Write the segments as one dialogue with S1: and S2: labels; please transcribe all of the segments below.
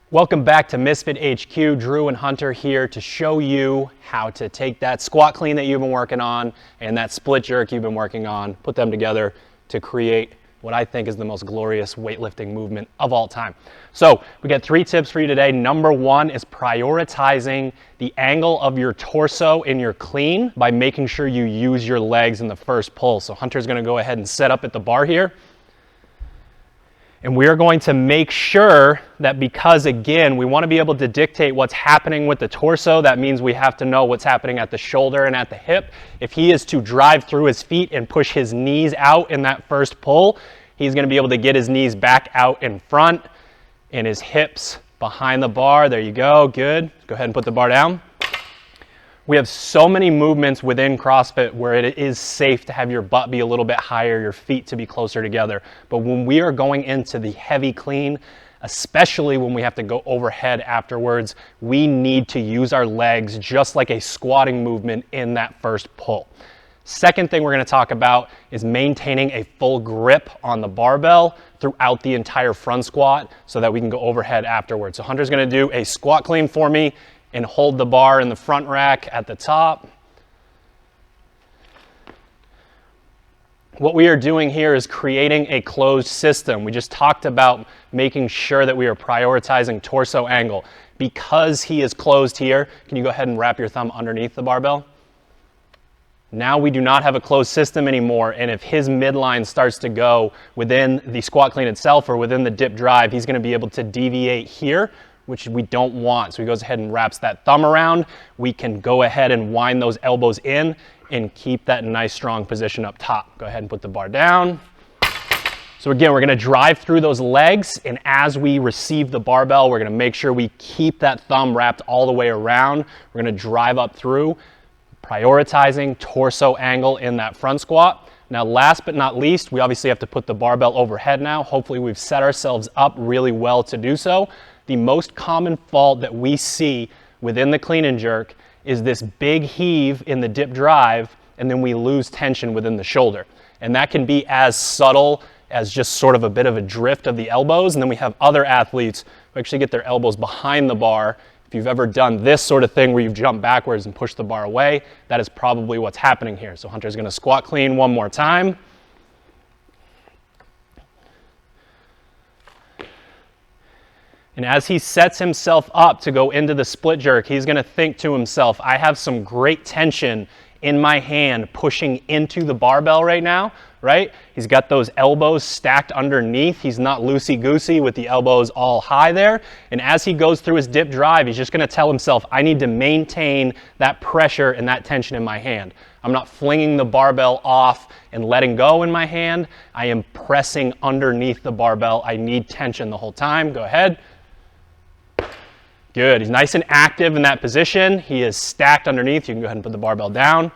S1: Welcome back to Misfit HQ. Drew and Hunter here to show you how to take that squat clean that you've been working on and that split jerk you've been working on, put them together to create what I think is the most glorious weightlifting movement of all time. So we got 3 tips for you today. Number 1 is prioritizing the angle of your torso in your clean by making sure you use your legs in the first pull. So Hunter's gonna go ahead and set up at the bar here. And we are going to make sure that, because again, we want to be able to dictate what's happening with the torso. That means we have to know what's happening at the shoulder and at the hip. If he is to drive through his feet and push his knees out in that first pull, he's going to be able to get his knees back out in front and his hips behind the bar. There you go. Good. Go ahead and put the bar down. We have so many movements within CrossFit where it is safe to have your butt be a little bit higher, your feet to be closer together. But when we are going into the heavy clean, especially when we have to go overhead afterwards, we need to use our legs just like a squatting movement in that first pull. Second thing we're going to talk about is maintaining a full grip on the barbell throughout the entire front squat so that we can go overhead afterwards. So Hunter's going to do a squat clean for me and hold the bar in the front rack at the top. What we are doing here is creating a closed system. We just talked about making sure that we are prioritizing torso angle. Because he is closed here, can you go ahead and wrap your thumb underneath the barbell? Now we do not have a closed system anymore, and if his midline starts to go within the squat clean itself or within the dip drive, he's going to be able to deviate here, which we don't want. So he goes ahead and wraps that thumb around. We can go ahead and wind those elbows in and keep that nice strong position up top. Go ahead and put the bar down. So again, we're gonna drive through those legs, and as we receive the barbell, we're gonna make sure we keep that thumb wrapped all the way around. We're gonna drive up through, prioritizing torso angle in that front squat. Now, last but not least, we obviously have to put the barbell overhead now. Hopefully we've set ourselves up really well to do so. The most common fault that we see within the clean and jerk is this big heave in the dip drive, and then we lose tension within the shoulder. And that can be as subtle as just sort of a bit of a drift of the elbows. And then we have other athletes who actually get their elbows behind the bar. If you've ever done this sort of thing where you've jumped backwards and pushed the bar away, that is probably what's happening here. So Hunter's gonna squat clean one more time. And as he sets himself up to go into the split jerk, he's gonna think to himself, I have some great tension in my hand pushing into the barbell right now, right? He's got those elbows stacked underneath. He's not loosey-goosey with the elbows all high there. And as he goes through his dip drive, he's just gonna tell himself, I need to maintain that pressure and that tension in my hand. I'm not flinging the barbell off and letting go in my hand. I am pressing underneath the barbell. I need tension the whole time. Go ahead. Good. He's nice and active in that position. He is stacked underneath. You can go ahead and put the barbell down.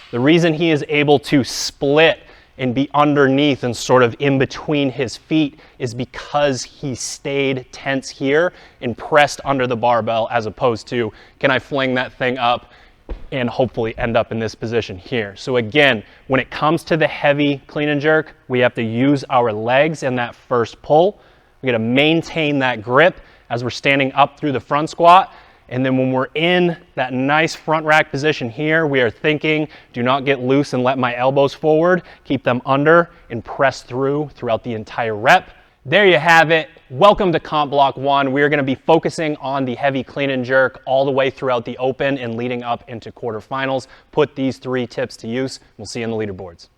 S1: The reason he is able to split and be underneath and sort of in between his feet is because he stayed tense here and pressed under the barbell, as opposed to, can I fling that thing up and hopefully end up in this position here. So again, when it comes to the heavy clean and jerk, we have to use our legs in that first pull. We got to maintain that grip as we're standing up through the front squat. And then when we're in that nice front rack position here, we are thinking, do not get loose and let my elbows forward. Keep them under and press throughout the entire rep. There you have it. Welcome to Comp Block 1. We are going to be focusing on the heavy clean and jerk all the way throughout the open and leading up into quarterfinals. Put these 3 tips to use. We'll see you in the leaderboards.